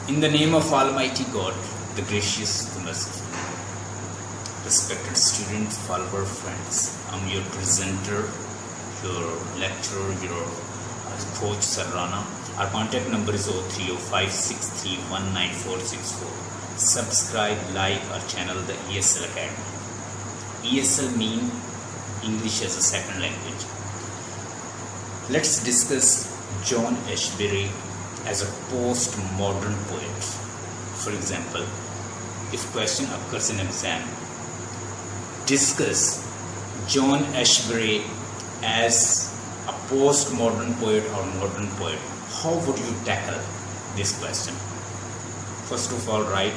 In the name of Almighty God, the gracious, the merciful, respected students, follower, friends, I'm your presenter, your lecturer, your coach Sarrana. Our contact number is 030563194464. Subscribe, like our channel, the ESL Academy. ESL mean English as a second language. Let's discuss John Ashbery as a post-modern poet. For example, if question occurs in exam, discuss John Ashbery as a post-modern poet or modern poet. How would you tackle this question? First of all, write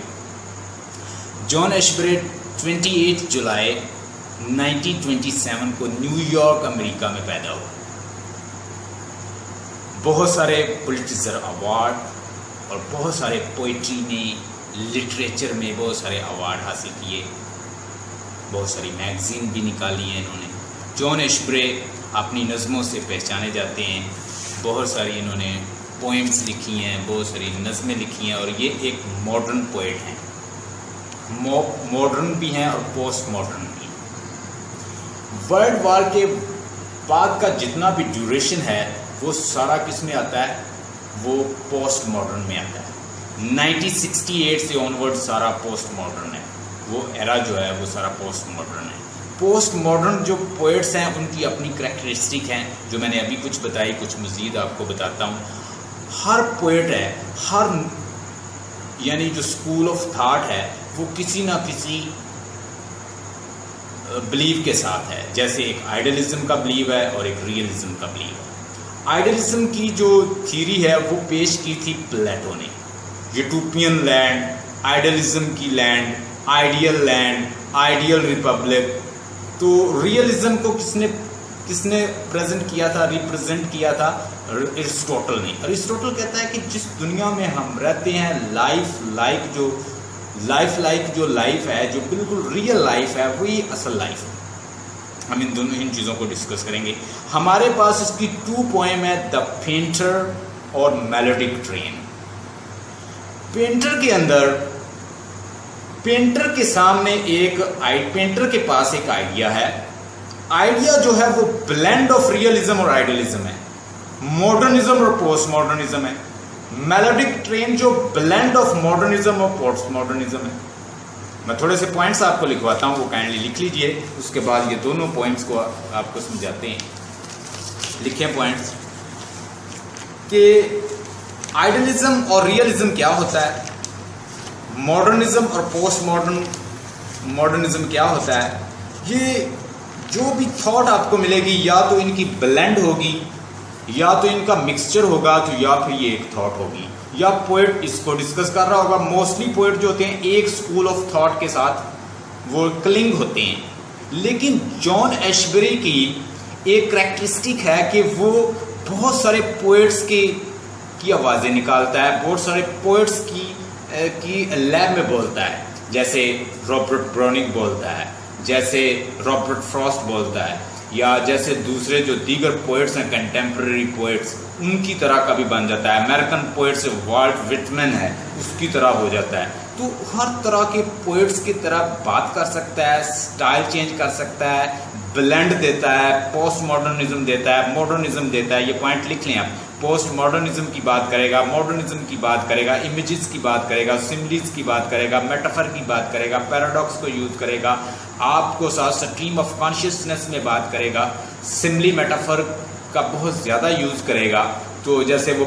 John Ashbery 28 जुलाई 1927 को New York America में पैदा हुआ। बहुत सारे Pulitzer award और बहुत सारे poetry में, लिटरेचर में बहुत सारे अवार्ड हासिल किए, बहुत सारी मैगजीन भी निकाली हैं इन्होंने। जॉन एशबरे अपनी नज़मों से पहचाने जाते हैं। बहुत सारी इन्होंने पोएम्स लिखी हैं, बहुत सारी नज़में लिखी हैं और ये एक मॉडर्न पोएट हैं। मॉडर्न भी हैं और पोस्ट मॉडर्न भी। वर्ल्ड वॉर के बाद का जितना भी ड्यूरेशन है वो सारा किस में आता है? वो पोस्ट मॉडर्न में आता है। 1968 से ऑनवर्ड सारा पोस्ट मॉडर्न है। वो एरा जो है वो सारा पोस्ट मॉडर्न है। पोस्ट मॉडर्न जो पोएट्स हैं उनकी अपनी करैक्टरिस्टिक हैं जो मैंने अभी कुछ बताई, कुछ मज़ीद आपको बताता हूँ। हर पोएट है, हर यानी जो स्कूल ऑफ थाट है वो किसी ना किसी बिलीव के साथ है। जैसे एक आइडियलिज्म का बिलीव है और एक रियलिज्म का बिलीव है। आइडियलिज्म की जो थ्योरी है वो पेश की थी प्लेटो ने। यूटोपियन लैंड, आइडियलिज्म की land, ideal land, ideal Republic. तो रियलिज्म को किसने प्रेजेंट किया था, रिप्रेजेंट किया था? एरिस्टोटल ने। एरिस्टोटल कहता है कि जिस दुनिया में हम रहते हैं, लाइफ लाइफ है, जो बिल्कुल रियल लाइफ है, वही असल लाइफ है। हम इन चीज़ों को डिस्कस करेंगे। हमारे पास इसकी 2 पोएम है, द पेंटर और मेलोडिक ट्रेन। पेंटर के सामने पेंटर के पास एक आइडिया है। आइडिया जो है वो ब्लेंड ऑफ रियलिज्म और आइडियलिज्म है, मॉडर्निज्म और पोस्ट मॉडर्निज्म है। मेलोडिक ट्रेन जो ब्लेंड ऑफ मॉडर्निज्म और पोस्ट मॉडर्निज्म है। मैं थोड़े से पॉइंट्स आपको लिखवाता हूँ, वो काइंडली लिख लीजिए। उसके बाद ये दोनों पॉइंट्स को आपको समझाते हैं। लिखें पॉइंट्स कि आइडियलिज्म और रियलिज्म क्या होता है, मॉडर्निज्म और पोस्ट मॉडर्निज्म क्या होता है। ये जो भी थॉट आपको मिलेगी या तो इनकी ब्लेंड होगी, या तो इनका मिक्सचर होगा, तो या फिर ये एक थॉट होगी, या पोएट इसको डिस्कस कर रहा होगा। मोस्टली पोएट जो होते हैं एक स्कूल ऑफ थॉट के साथ वो क्लिंग होते हैं। लेकिन जॉन एशबरी की एक करैक्टरिस्टिक है कि वो बहुत सारे पोएट्स की आवाज़ें निकालता है, बहुत सारे पोएट्स की लैब में बोलता है। जैसे रॉबर्ट ब्राउनिंग बोलता है, जैसे रॉबर्ट फ्रॉस्ट बोलता है, या जैसे दूसरे जो दीगर पोएट्स हैं, कंटेम्प्रेरी पोएट्स, उनकी तरह का भी बन जाता है। अमेरिकन पोएट से वाल्ट विटमैन है, उसकी तरह हो जाता है। तो हर तरह के पोएट्स की तरह बात कर सकता है, स्टाइल चेंज कर सकता है, ब्लेंड देता है, पोस्ट मॉडर्निज्म देता है, मॉडर्निज्म देता है। ये पॉइंट लिख लें आप। पोस्ट मॉडर्निज्म की बात करेगा, मॉडर्निज्म की बात करेगा, इमेजेस की बात करेगा, सिम्बलीज की बात करेगा, मेटाफर की बात करेगा, पैराडॉक्स को यूज़ करेगा, आपको साथ स्ट्रीम ऑफ कॉन्शियसनेस में बात करेगा, सिम्बली मेटाफर का बहुत ज़्यादा यूज़ करेगा। तो जैसे वो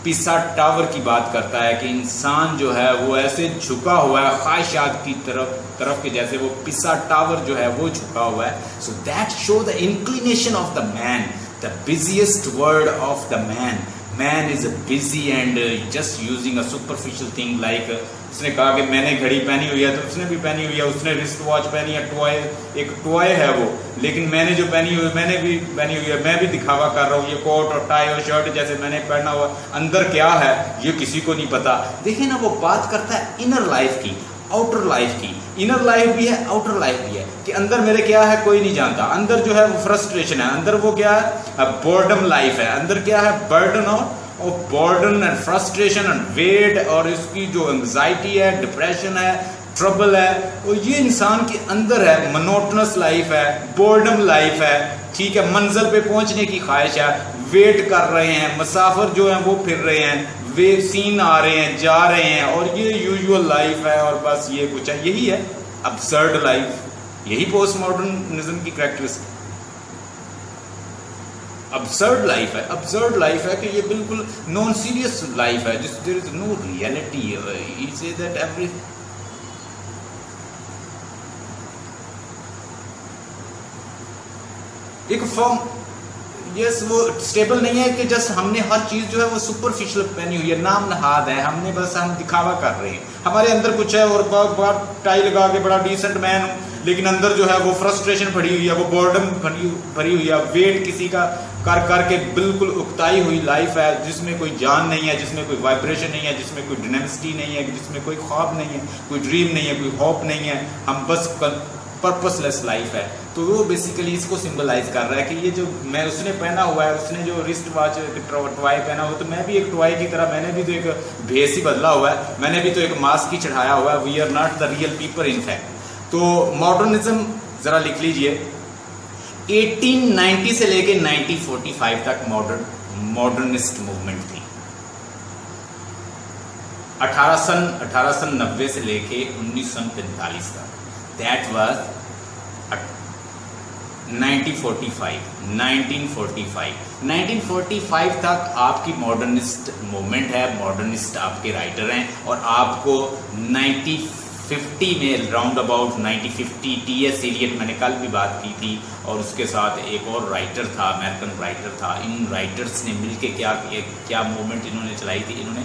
पिसा टावर की बात करता है कि इंसान जो है वो ऐसे झुका हुआ है ख्वाहिशात की तरफ के, जैसे वो पिसा टावर जो है वो झुका हुआ है। So that show the inclination of the man, the busiest word of the man. Man is busy and just using a superficial thing. Like उसने कहा कि मैंने घड़ी पहनी हुई है तो उसने भी पहनी हुई है, उसने रिस्ट वॉच पहनी है, एक टॉय है वो, लेकिन मैंने जो पहनी हुई है मैंने भी पहनी हुई है, मैं भी दिखावा कर रहा हूँ। ये कोट और टाई और शर्ट जैसे मैंने पहना हुआ, अंदर क्या है ये किसी को नहीं पता। देखिए ना, वो बात करता है इनर लाइफ की, आउटर लाइफ की। इनर लाइफ भी है, आउटर लाइफ भी है कि अंदर मेरे क्या है कोई नहीं जानता। अंदर जो है वो फ्रस्ट्रेशन है, अंदर वो क्या है बोर्डम लाइफ है, अंदर क्या है burden of boredom and frustration and weight, और इसकी जो एंग्जाइटी है, डिप्रेशन है, ट्रबल है, और ये इंसान के अंदर है। मोनोटनस लाइफ है, बोर्डम लाइफ है, ठीक है, मंजिल पे पहुंचने की ख्वाहिश है, वेट कर रहे हैं, मुसाफिर जो हैं वो फिर रहे हैं, वेव सीन आ रहे हैं, जा रहे हैं, और ये यूजुअल लाइफ है, और बस ये कुछ है, यही है अब्सर्ड लाइफ, यही पोस्ट मॉडर्निज्म की कैरेक्टरिस्टिक अब्सर्ड लाइफ है। अब्सर्ड लाइफ है कि ये बिल्कुल नॉन सीरियस लाइफ है, जिस there is no reality, he say that every एक फॉर्म यस वो स्टेबल नहीं है कि जस्ट हमने हर चीज जो है वो सुपरफिशियल पहनी हुई है, नाम नहाद है, हमने बस हम दिखावा कर रहे हैं, हमारे अंदर कुछ है और बहुत टाई लगा के बड़ा डिसेंट मैन हूं, लेकिन अंदर जो है वो फ्रस्ट्रेशन भरी हुई है, वो बोर्डम भरी हुई है, वेट किसी का कर करके बिल्कुल उकताई हुई लाइफ है, जिसमें कोई जान नहीं है, जिसमें कोई वाइब्रेशन नहीं है, जिसमें कोई डायनेमिसिटी नहीं है, जिसमें कोई ख्वाब नहीं है, कोई ड्रीम नहीं है, कोई होप नहीं है, हम बस पर्पसलेस लाइफ है। तो वो बेसिकली इसको सिंबलाइज कर रहा है कि ये जो मैं उसने पहना हुआ है, उसने जो रिस्ट वॉच टॉय पहना हुआ, तो मैं भी एक टॉय की तरह, मैंने भी तो एक भेस ही बदला हुआ है, मैंने भी तो एक मास्क ही चढ़ाया हुआ है, we are not the real people in fact. तो मॉडर्निज्म जरा लिख लीजिए, 1890 से लेके 1945 तक मॉडर्निस्ट मूवमेंट थी। 1890 से लेके 1945 तक, दैट वाज 1945 तक आपकी मॉडर्निस्ट मूवमेंट है, मॉडर्निस्ट आपके राइटर हैं, और आपको 1950 में राउंड अबाउट 1950 टी.एस. एलियट, मैंने कल भी बात की थी, और उसके साथ एक और राइटर था, अमेरिकन राइटर था, इन राइटर्स ने मिलके क्या मूवमेंट इन्होंने चलाई थी, इन्होंने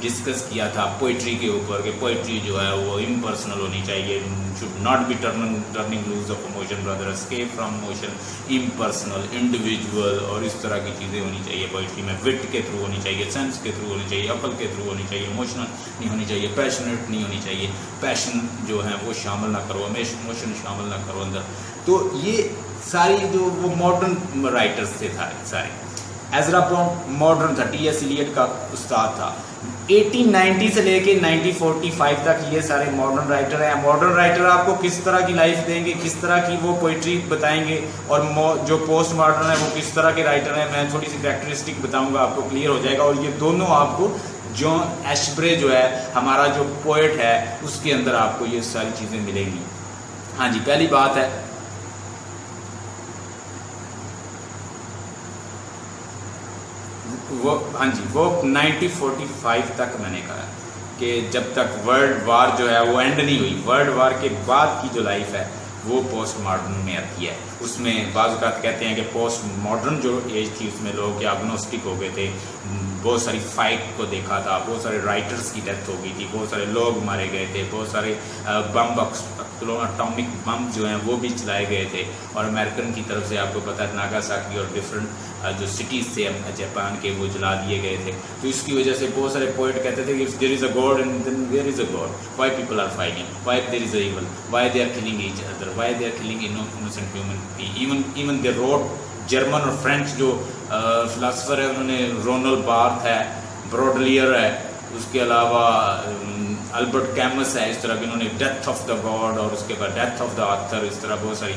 डिस्कस किया था पोइट्री के ऊपर कि पोइट्री जो है वो इम्पर्सनल होनी चाहिए, should not be turning loose of emotion, brother escape from emotion, impersonal, individual, और इस तरह की चीज़ें होनी चाहिए पोइट्री में, विट के थ्रू होनी चाहिए, सेंस के थ्रू होनी चाहिए, अकल के थ्रू होनी चाहिए, इमोशनल नहीं होनी चाहिए, पैशनेट नहीं होनी चाहिए, पैशन जो है वो शामिल ना करो, इमोशन शामिल ना करो अंदर। तो ये सारी जो वो मॉडर्न राइटर्स थे सारे, एजरा पॉन्ट मॉडर्न था, टी.एस. एलियट का उस्ताद था। 1890 से लेके 1945 तक ये सारे मॉडर्न राइटर हैं। मॉडर्न राइटर आपको किस तरह की लाइफ देंगे, किस तरह की वो पोइट्री बताएंगे, और जो पोस्ट मॉडर्न है वो किस तरह के राइटर हैं, मैं थोड़ी सी कैरेक्टरिस्टिक बताऊंगा, आपको क्लियर हो जाएगा। और ये दोनों आपको जॉन एशब्रे जो है हमारा जो पोएट है उसके अंदर आपको ये सारी चीज़ें मिलेंगी। हाँ जी, पहली बात है वो, हाँ जी, वो 1945 तक मैंने कहा कि जब तक वर्ल्ड वार जो है वो एंड नहीं हुई, वर्ल्ड वार के बाद की जो लाइफ है वो पोस्ट मॉडर्न में आती है। उसमें बाज़ औक़ात कहते हैं कि पोस्ट मॉडर्न जो एज थी उसमें लोग एग्नोस्टिक हो गए थे, बहुत सारी फाइट को देखा था, बहुत सारे राइटर्स की डेथ हो गई थी, बहुत सारे लोग मारे गए थे, बहुत सारे एटॉमिक बम जो हैं वो भी चलाए गए थे, और अमेरिकन की तरफ से आपको पता है नागासाकी और डिफरेंट जो सिटीज़ थे जापान के वो जला दिए गए थे। तो इसकी वजह से बहुत सारे पोइट कहते थे कि if there is a god and then where is a god, why people are fighting, why there is a evil, why they are killing each other, why they are killing innocent human being. Even they wrote, German और French जो philosopher है उन्होंने, Ronald birth है, ब्रॉडलियर है, उसके अलावा Albert कैमस है, इस तरह के इन्होंने डेथ ऑफ द गॉड और उसके बाद डेथ ऑफ द ऑथर, इस तरह बहुत सारी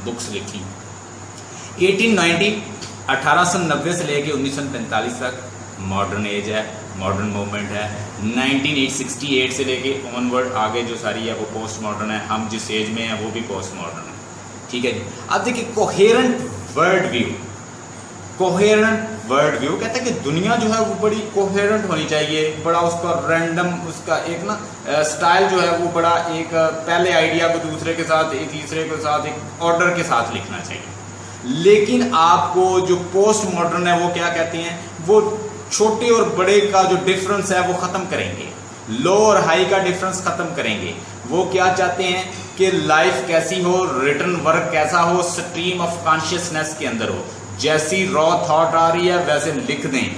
बुक्स लिखी। 1890 से लेके 1945 तक मॉडर्न एज है, मॉडर्न मूवमेंट है। 1968 से लेके ऑनवर्ड आगे जो सारी है वो पोस्ट मॉडर्न है। हम जिस एज में हैं वो भी पोस्ट मॉडर्न है, ठीक है जी। अब देखिए coherent world view, coherent world view कहता है कि दुनिया जो है वो बड़ी कोहेरेंट होनी चाहिए, बड़ा उसका रैंडम, उसका एक ना स्टाइल जो है वो बड़ा एक पहले आइडिया को दूसरे के साथ, एक तीसरे के साथ, एक ऑर्डर के साथ लिखना चाहिए। लेकिन आपको जो पोस्ट मॉडर्न है वो क्या कहते हैं, वो छोटे और बड़े का जो डिफरेंस है वो ख़त्म करेंगे, लो और हाई का डिफरेंस ख़त्म करेंगे। वो क्या चाहते हैं कि लाइफ कैसी हो, रिटर्न वर्क कैसा हो, स्ट्रीम ऑफ कॉन्शियसनेस के अंदर हो, जैसी रॉ थॉट आ रही है वैसे लिख दें,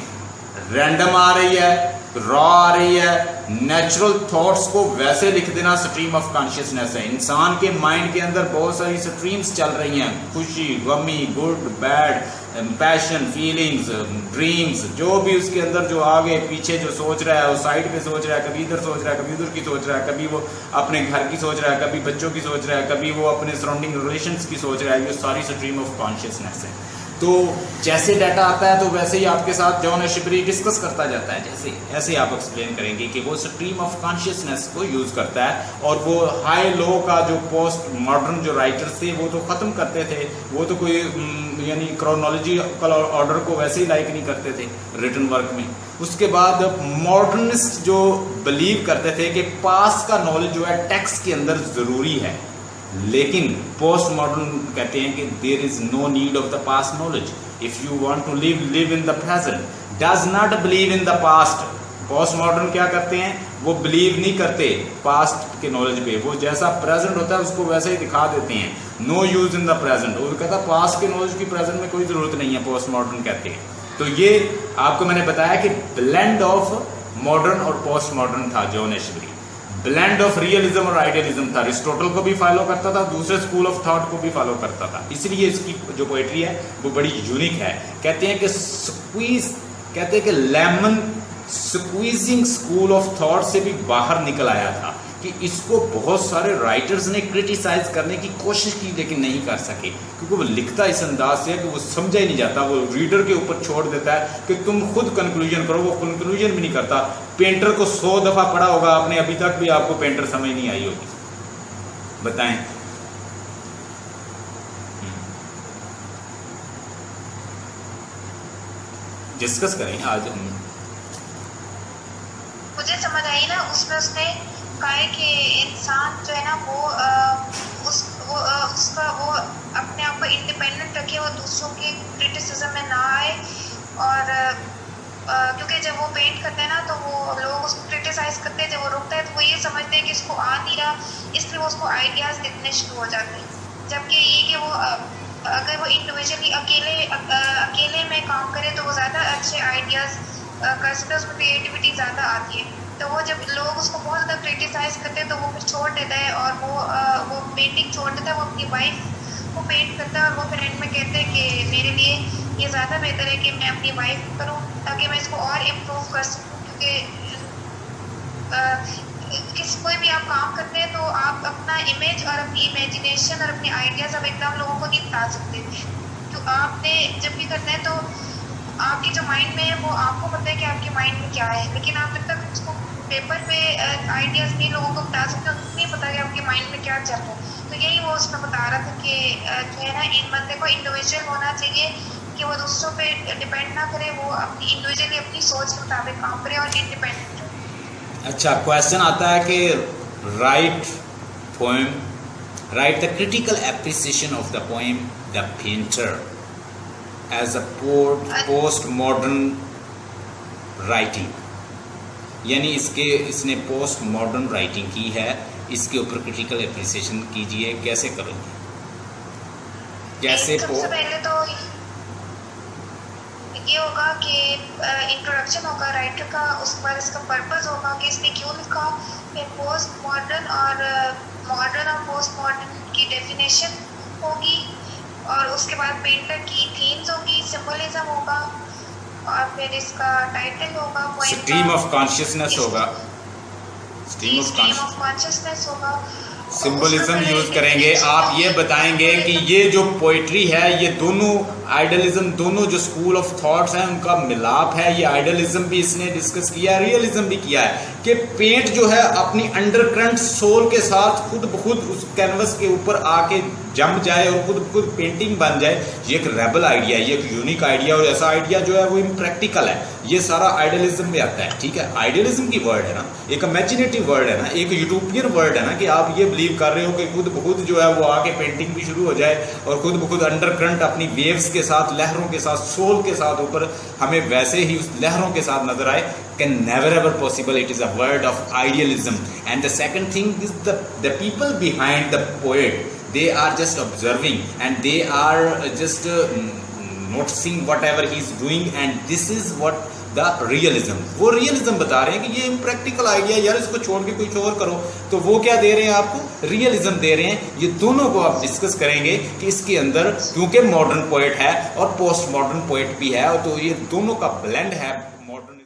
रैंडम आ रही है रॉ आ रही है, नेचुरल थॉट्स को वैसे लिख देना स्ट्रीम ऑफ कॉन्शियसनेस है। इंसान के माइंड के अंदर बहुत सारी स्ट्रीम्स चल रही हैं, खुशी, गमी, good, bad, passion, feelings, dreams, जो भी उसके अंदर जो आगे पीछे जो सोच रहा है, वो साइड पे सोच रहा है, कभी इधर सोच रहा है, कभी उधर की सोच रहा है, कभी वो अपने घर की सोच रहा है, कभी बच्चों की सोच रहा है, कभी वो अपने सराउंडिंग रिलेशंस की सोच रहा है। ये सारी स्ट्रीम ऑफ कॉन्शियसनेस है। तो जैसे डाटा आता है तो वैसे ही आपके साथ जॉन एशबरी डिस्कस करता जाता है, जैसे ऐसे आप एक्सप्लेन करेंगे कि वो स्ट्रीम ऑफ कॉन्शियसनेस को यूज करता है। और वो हाई लो का जो पोस्ट मॉडर्न जो राइटर्स थे वो तो खत्म करते थे, वो तो कोई यानी क्रोनोलॉजिकल ऑर्डर को वैसे ही लाइक नहीं करते थे रिटन वर्क में। उसके बाद मॉडर्निस्ट जो बिलीव करते थे कि पास का नॉलेज जो है टेक्स्ट के अंदर जरूरी है, लेकिन पोस्ट मॉडर्न कहते हैं कि there is no need of the past knowledge, if you want to live in the present, does not believe in the past. Post modern क्या करते हैं, वो बिलीव नहीं करते पास्ट के नॉलेज पे, वो जैसा प्रेजेंट होता है उसको वैसे ही दिखा देते हैं। No use in the present, वो कहता है पास्ट के नॉलेज की प्रेजेंट में कोई जरूरत नहीं है, पोस्ट मॉडर्न कहते हैं। तो ये आपको मैंने बताया कि ब्लेंड ऑफ मॉडर्न और पोस्ट मॉडर्न था John Ashbery, blend of realism और आइडियलिज्म था। अरिस्टोटल को भी फॉलो करता था, दूसरे स्कूल ऑफ थॉट को भी फॉलो करता था, इसलिए इसकी जो पोएट्री है वो बड़ी यूनिक है। कहते हैं कि स्क्वीज, कहते हैं कि lemon squeezing school of thought से भी बाहर निकल आया था, कि इसको बहुत सारे राइटर्स ने क्रिटिसाइज करने की कोशिश की लेकिन नहीं कर सके, क्योंकि वो लिखता इस अंदाज से है कि वो समझा ही नहीं जाता, वो रीडर के ऊपर छोड़ देता है कि तुम खुद कंक्लूजन करो, वो कंक्लूजन भी नहीं करता। पेंटर को 100 दफा पढ़ा होगा आपने, अभी तक भी आपको पेंटर समझ नहीं आई होगी। बताएं। डिस्कस करें आज हम। मुझे समझ आई ना, उसमें उसने कहा है कि इंसान जो है ना वो उसका वो अपने आप को इंडिपेंडेंट रखे, वो दूसरों के क्रिटिसिज्म में ना आए। और क्योंकि जब वो पेंट करते हैं ना तो वो लोग उसको क्रिटिसाइज करते हैं, जब वो रुकता है तो वो ये समझते हैं कि इसको आ नहीं रहा, इसलिए वो उसको आइडियाज़ दिखने शुरू हो जाते हैं। जबकि ये कि वो अगर वो इंडिविजुअली अकेले में काम करे तो वो ज़्यादा अच्छे आइडियाज़ कर सकते हैं, उसमें क्रिएटिविटी ज़्यादा आती है। तो वो जब लोग उसको बहुत ज़्यादा क्रिटिसाइज करते हैं तो वो फिर छोड़ देता है, और वो पेंटिंग छोड़ देता है, वो अपनी वाइफ को पेंट करता है। और वो फिर एंड में कहते हैं कि मेरे लिए ये ज़्यादा बेहतर है कि मैं अपनी वाइफ करूँ, ताकि मैं इसको और इम्प्रूव कर सकूँ। क्योंकि कोई भी आप काम करते हैं तो आप अपना इमेज और अपनी इमेजिनेशन और अपने आइडियाज़ अब एकदम लोगों को नहीं बता सकते। तो आपने जब भी करना है तो आपके जो माइंड में है वो आपको पता है कि आपके माइंड में क्या है, लेकिन आप जब तक उसको पेपर पे आइडियाज़ नहीं लोगों को बता सकते, उनको नहीं पता कि आपके माइंड में क्या चल रहा है। तो यही वो उसमें बता रहा था कि जो है ना, इन बंदे को इंडिविजुअल होना चाहिए, कि वो दूसरों पे डिपेंड ना करे, वो अपनी इंडिविजुअली अपनी सोच के मुताबिक काम करे और इंडिपेंडेंट रहे। अच्छा, क्वेश्चन आता है कि write poem, write the critical appreciation of the poem the painter as a post modern writing, यानी इसने पोस्ट मॉडर्न राइटिंग की है, इसके ऊपर क्रिटिकल एप्रिसिएशन कीजिए, कैसे करोगे? कैसे? सबसे पहले तो ये होगा कि इंट्रोडक्शन होगा राइटर का, उसके बाद इसका पर्पस होगा कि इसने क्यों लिखा, फिर पोस्ट मॉडर्न और पोस्ट मॉडर्न की डेफिनेशन होगी, और उसके बाद पेंटर की थीम्स होगी, सिंबलिज्म होगा, और फिर इसका टाइटल होगा, स्ट्रीम ऑफ कॉन्शियसनेस होगा, स्ट्रीम ऑफ कॉन्शियसनेस होगा, सिंबलिज्म यूज करेंगे। आप ये बताएंगे कि ये जो पोइट्री है ये दोनों आइडियलिज्म, दोनों जो स्कूल ऑफ थॉट्स हैं उनका मिलाप है। ये आइडियलिज्म भी इसने डिस्कस किया है, रियलिज्म भी किया है कि पेंट जो है अपनी अंडरकरंट सोल के साथ खुद ब खुद उस कैनवस के ऊपर आके जम जाए और खुद ब खुद पेंटिंग बन जाए। ये एक रेबल आइडिया है, ये एक यूनिक आइडिया, और ऐसा आइडिया जो है वो इम्प्रैक्टिकल है। ये सारा आइडियलिज्म में आता है, ठीक है। आइडियलिज्म की वर्ड है ना, एक इमेजिनेटिव वर्ड है ना, एक यूटोपियन वर्ड है ना, कि आप ये बिलीव कर रहे हो कि खुद ब खुद जो है वो आके पेंटिंग भी शुरू हो जाए और खुद ब खुद अंडरकरंट अपनी वेव्स के साथ, लहरों के साथ, सोल के साथ ऊपर हमें वैसे ही उस लहरों के साथ नजर आए। Can never ever possible, it is a word of idealism. And the second thing is the people behind the poet, they are just observing and they are just noticing whatever he is doing, and this is what the realism. वो realism बता रहे हैं कि ये impractical idea यार, इसको छोड़ के कुछ और करो। तो वो क्या दे रहे हैं आपको? रियलिज्म दे रहे हैं। ये दोनों को आप डिस्कस करेंगे कि इसके अंदर, क्योंकि मॉडर्न पोएट है और पोस्ट मॉडर्न पोएट भी है, तो ये दोनों का ब्लेंड है।